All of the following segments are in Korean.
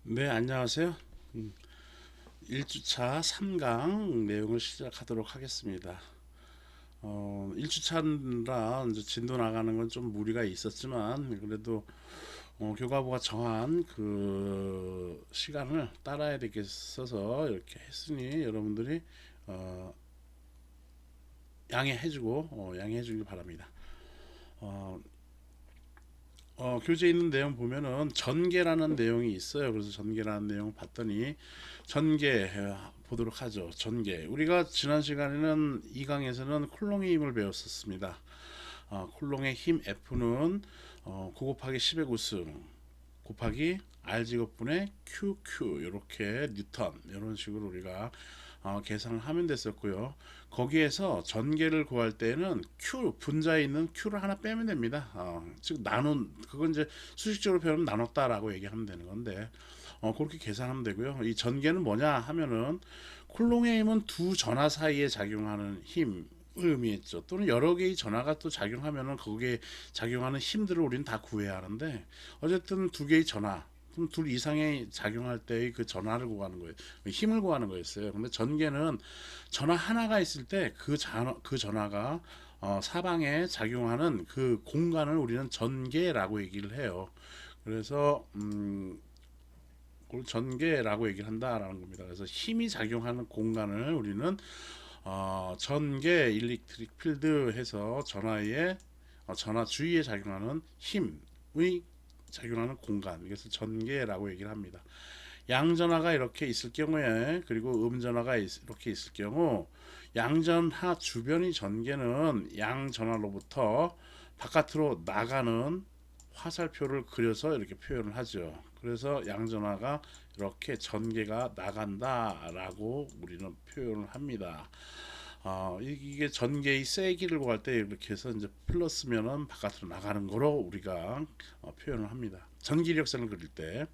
네, 안녕하세요. 1주차 3강 내용을 시작하도록 하겠습니다. 1주차라 이제 진도 나가는 건 좀 무리가 있었지만 그래도 교과부가 정한 그 시간을 따라야 되겠어서 이렇게 했으니 여러분들이 어, 양해해 주길 바랍니다. 어, 교재에 있는 내용 보면은 전개라는 내용이 있어요. 그래서 전개라는 내용을 봤더니 전개 보도록 하죠. 전개. 우리가 지난 시간에는 2강에서는 쿨롱의 힘을 배웠었습니다. 쿨롱의 힘 F는 9 곱하기 10의 구승 곱하기 R 제곱분의 QQ 이렇게 뉴턴 이런 식으로 우리가 계산을 하면 됐었고요. 거기에서 전개를 구할 때는 Q 분자에 있는 Q를 하나 빼면 됩니다. 즉 나눈 그건 이제 수식적으로 표현하면 나눴다라고 얘기하면 되는 건데 그렇게 계산하면 되고요. 이 전개는 뭐냐 하면은 쿨롱의 힘은 두 전하 사이에 작용하는 힘 의미했죠. 또는 여러 개의 전하가 또 작용하면은 거기에 작용하는 힘들을 우리는 다 구해야 하는데 어쨌든 두 개의 전하 그럼 둘 이상의 작용할 때의 그 전하를 구하는 거예요. 힘을 구하는 거였어요. 근데 전개는 전하 하나가 있을 때 그 전하가 사방에 작용하는 그 공간을 우리는 전개라고 얘기를 해요. 그래서 그걸 전개라고 얘기를 한다라는 겁니다. 그래서 힘이 작용하는 공간을 우리는 전개 일렉트릭 필드 해서 전하의 전하 주위에 작용하는 힘의 작용하는 공간, 그래서 전개라고 얘기를 합니다. 양전하가 이렇게 있을 경우에 그리고 음전하가 이렇게 있을 경우 양전하 주변의 전개는 양전하로부터 바깥으로 나가는 화살표를 그려서 이렇게 표현을 하죠. 그래서 양전하가 이렇게 전개가 나간다라고 우리는 표현을 합니다. 이게 전개의 세기를 구할 때 이렇게 해서 이제 플러스면은 바깥으로 나가는 거로 우리가 표현을 합니다. 전기력선을 그릴 때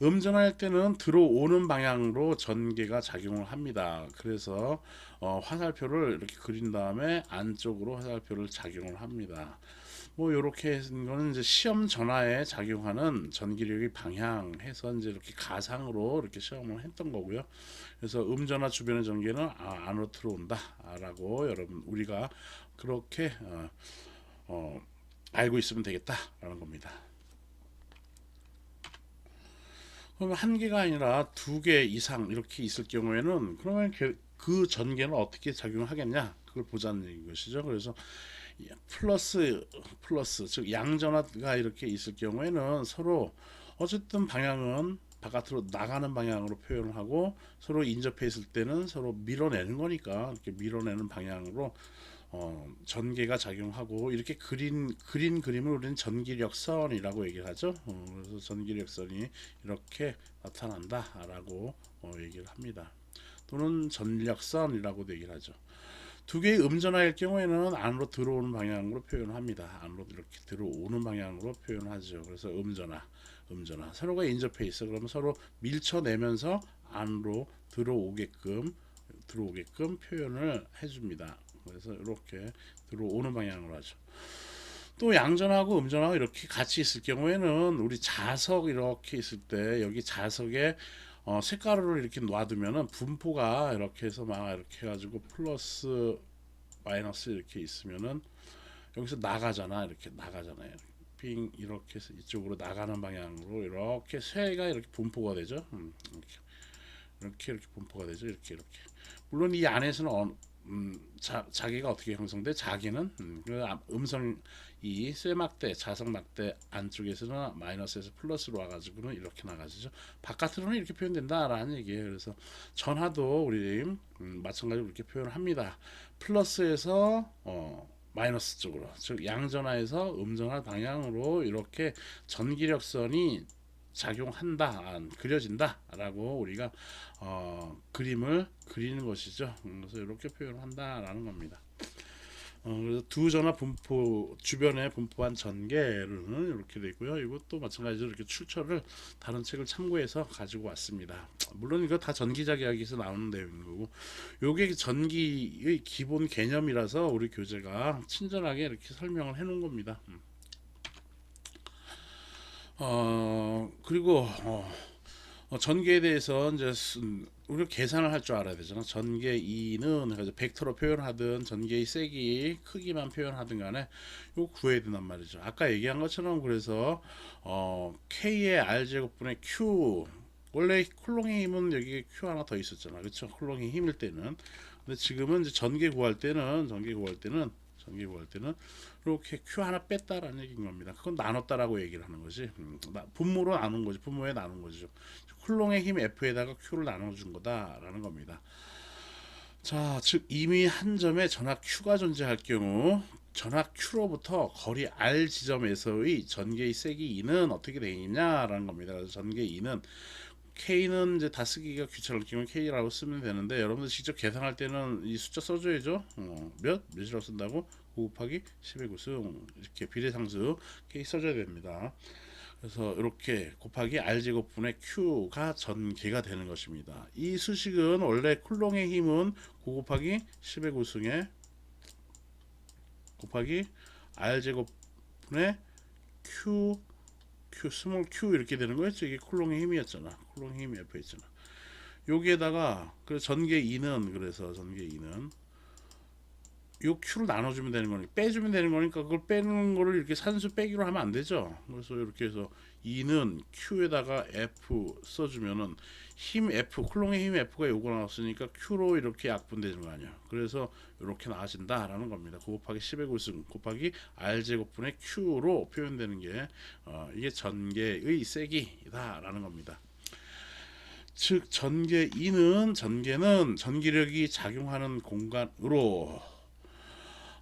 음전할 때는 들어오는 방향으로 전개가 작용을 합니다. 그래서 화살표를 이렇게 그린 다음에 안쪽으로 화살표를 작용을 합니다. 뭐 이렇게 하는 거는 이제 시험 전화에 작용하는 전기력의 방향 해서 이제 이렇게 가상으로 이렇게 시험을 했던 거고요. 그래서 음전화 주변의 전기는 안으로 들어온다라고 여러분 우리가 그렇게 알고 있으면 되겠다라는 겁니다. 그러면 한 개가 아니라 두 개 이상 이렇게 있을 경우에는 그러면 그 전개는 어떻게 작용을 하겠냐 그걸 보자는 것이죠. 그래서 플러스 즉 양전하가 이렇게 있을 경우에는 서로 어쨌든 방향은 바깥으로 나가는 방향으로 표현을 하고 서로 인접해 있을 때는 서로 밀어내는 거니까 이렇게 밀어내는 방향으로 전개가 작용하고 이렇게 그린 그림을 우리는 전기력선이라고 얘기를 하죠. 그래서 전기력선이 이렇게 나타난다라고 얘기를 합니다. 또는 전력선이라고도 얘기를 하죠. 두 개의 음전화일 경우에는 안으로 들어오는 방향으로 표현합니다. 안으로 이렇게 들어오는 방향으로 표현하죠. 그래서 음전화. 서로가 인접해 있어. 그러면 서로 밀쳐내면서 안으로 들어오게끔 표현을 해줍니다. 그래서 이렇게 들어오는 방향으로 하죠. 또 양전하고 음전하고 이렇게 같이 있을 경우에는 우리 자석 이렇게 있을 때 여기 자석에 색깔을 이렇게 놔두면은 분포가 이렇게 해서 막 이렇게 해가지고 플러스 마이너스 이렇게 있으면은 여기서 나가잖아 이렇게 나가잖아요. 빙 이렇게 해서 이쪽으로 나가는 방향으로 이렇게 쇠가 이렇게 분포가 되죠. 이렇게 분포가 되죠. 이렇게 물론 이 안에서는 자기가 어떻게 형성돼? 자기는 그 음성 이 쇠막대 자석막대 안쪽에서는 마이너스에서 플러스로 와가지고는 이렇게 나가지죠. 바깥으로는 이렇게 표현된다라는 얘기예요. 그래서 전하도 우리 마찬가지로 이렇게 표현을 합니다. 플러스에서 마이너스 쪽으로 즉 양전하에서 음전하 방향으로 이렇게 전기력선이 작용한다, 그려진다라고 우리가 그림을 그리는 것이죠. 그래서 이렇게 표현을 한다라는 겁니다. 그래서 두 전화 분포 주변에 분포한 전개는 이렇게 되고요. 이것도 마찬가지로 이렇게 출처를 다른 책을 참고해서 가지고 왔습니다. 물론 이거 다 전기자기학에서 나오는 내용인 거고, 요게 전기의 기본 개념이라서 우리 교재가 친절하게 이렇게 설명을 해놓은 겁니다. 그리고 전개에 대해서 이제 우리가 계산을 할 줄 알아야 되잖아. 전개 2는 그래서 벡터로 표현하든 전개의 세기 크기만 표현하든 간에 이거 구해야 된단 말이죠. 아까 얘기한 것처럼 그래서 K의 R 제곱분의 Q, 원래 쿨롱의 힘은 여기 Q 하나 더 있었잖아. 그렇죠? 쿨롱의 힘일 때는. 근데 지금은 이제 전개 구할 때는 이렇게 Q 하나 뺐다라는 얘기인 겁니다. 그건 나눴다라고 얘기를 하는 거지. 분모로 나눈 거지. 분모에 나눈 거죠. 쿨롱의 힘 F에다가 Q를 나눠준 거다라는 겁니다. 자, 즉 이미 한 점에 전압 Q가 존재할 경우 전압 Q로부터 거리 R 지점에서의 전개의 세기 E는 어떻게 되느냐라는 겁니다. 그래서 전개 E는 K는 이제 다 쓰기가 귀찮을 경우 K라고 쓰면 되는데 여러분들 직접 계산할 때는 이 숫자 써줘야죠. 몇이라고 쓴다고? 9 곱하기 10의 구승 이렇게 비례상수 K 써줘야 됩니다. 그래서 이렇게 곱하기 r제곱분의 q가 전개가 되는 것입니다. 이 수식은 원래 쿨롱의 힘은 9 곱하기 10의 구승에 곱하기 r제곱분의 q 스몰 q 이렇게 되는 거였죠. 이게 쿨롱의 힘이었잖아. 쿨롱의 힘이 F 있잖아. 여기에다가 그 전개 2는 그래서 전개 2는 요 Q를 나눠주면 되는 거니까 빼주면 되는 거니까 그걸 빼는 거를 이렇게 산수 빼기로 하면 안 되죠. 그래서 이렇게 해서 2는 Q에다가 F 써주면은 힘 F 쿨롱의 힘 F가 요거 나왔으니까 Q로 이렇게 약분되는 거 아니야. 그래서 이렇게 나와진다라는 겁니다. 9 곱하기 10의 구승 곱하기 R 제곱분의 Q로 표현되는 게 이게 전개의 세기다라는 겁니다. 즉 전개는 전기력이 작용하는 공간으로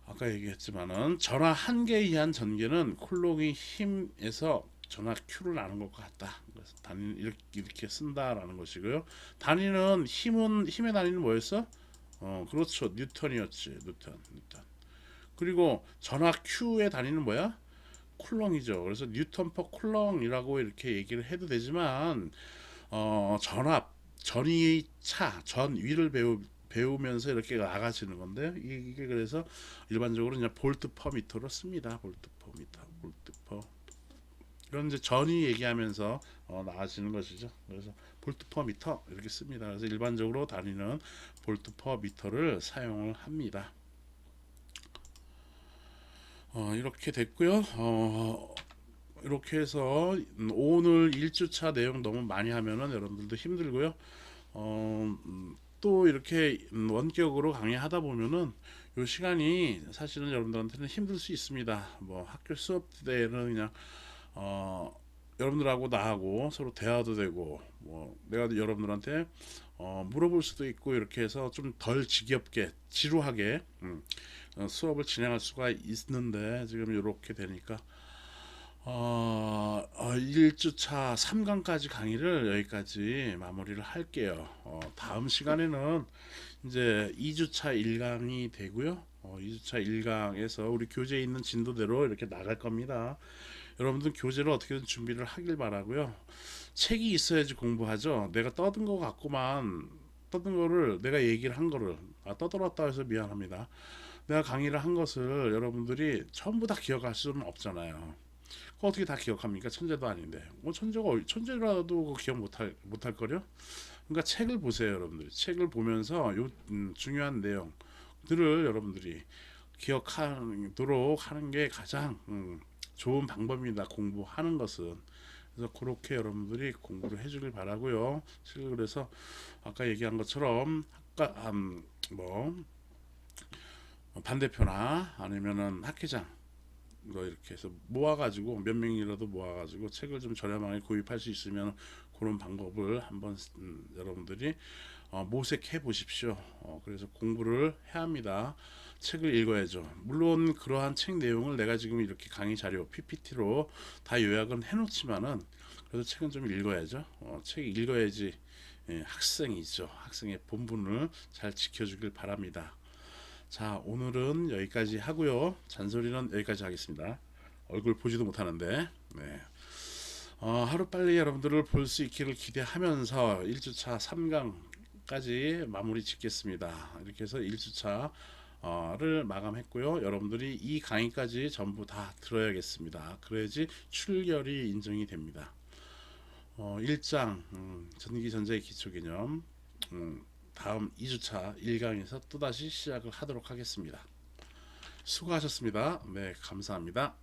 아까 얘기했지만은 전하 한 개에 의한 전개는 쿨롱의 힘에서 전하 Q를 나눈 것과 같다. 그래서 단위는 이렇게 쓴다라는 것이고요. 단위는 힘의 단위는 뭐였어? 그렇죠. 뉴턴이었지. 뉴턴. 그리고 전하 Q의 단위는 뭐야? 쿨롱이죠. 그래서 뉴턴 퍼 쿨롱이라고 이렇게 얘기를 해도 되지만 전압, 전위의 차, 전위를 배우면서 이렇게 나가지는 건데요. 이게 그래서 일반적으로 그냥 볼트 퍼 미터로 씁니다. 볼트 퍼 미터, 볼트 퍼. 이런 이제 전위 얘기하면서 나아지는 것이죠. 그래서 볼트 퍼 미터 이렇게 씁니다. 그래서 일반적으로 단위는 볼트 퍼 미터를 사용을 합니다. 이렇게 됐고요. 이렇게 해서 오늘 1주차 내용 너무 많이 하면은 여러분들도 힘들고요. 또 이렇게 원격으로 강의하다 보면은 요 시간이 사실은 여러분들한테는 힘들 수 있습니다. 뭐 학교 수업 때는 그냥 여러분들하고 나하고 서로 대화도 되고 뭐 내가 여러분들한테 물어볼 수도 있고 이렇게 해서 좀 덜 지겹게 지루하게 수업을 진행할 수가 있는데 지금 이렇게 되니까 1주차 3강까지 강의를 여기까지 마무리를 할게요. 다음 시간에는 이제 2주차 1강이 되고요. 2주차 1강에서 우리 교재에 있는 진도대로 이렇게 나갈 겁니다. 여러분들 교재를 어떻게든 준비를 하길 바라고요. 책이 있어야지 공부하죠. 내가 떠든 거 갖고만 떠든 거를 내가 얘기를 한 거를 떠들었다 해서 미안합니다. 내가 강의를 한 것을 여러분들이 전부 다 기억할 수는 없잖아요. 어떻게 다 기억합니까? 천재도 아닌데. 뭐 천재라도 기억 못할 거려? 그러니까 책을 보세요, 여러분들이. 책을 보면서 요 중요한 내용들을 여러분들이 기억하도록 하는 게 가장 좋은 방법입니다. 공부하는 것은. 그래서 그렇게 여러분들이 공부를 해주길 바라고요. 그래서 아까 얘기한 것처럼 아까 뭐 반대표나 아니면은 학회장 뭐 이렇게 해서 모아가지고 몇 명이라도 모아가지고 책을 좀 저렴하게 구입할 수 있으면 그런 방법을 한번 여러분들이 모색해 보십시오. 그래서 공부를 해야 합니다. 책을 읽어야죠. 물론 그러한 책 내용을 내가 지금 이렇게 강의 자료 PPT로 다 요약은 해놓지만은 그래도 책은 좀 읽어야죠. 책 읽어야지 학생이죠. 학생의 본분을 잘 지켜주길 바랍니다. 자, 오늘은 여기까지 하고요. 잔소리는 여기까지 하겠습니다. 얼굴 보지도 못하는데 네. 하루빨리 여러분들을 볼 수 있기를 기대하면서 1주차 3강까지 마무리 짓겠습니다. 이렇게 해서 1주차를 마감했고요. 여러분들이 이 강의까지 전부 다 들어야겠습니다. 그래야지 출결이 인정이 됩니다. 1장 전기 전자의 기초 개념 다음 2주차 1강에서 또다시 시작을 하도록 하겠습니다. 수고하셨습니다. 네, 감사합니다.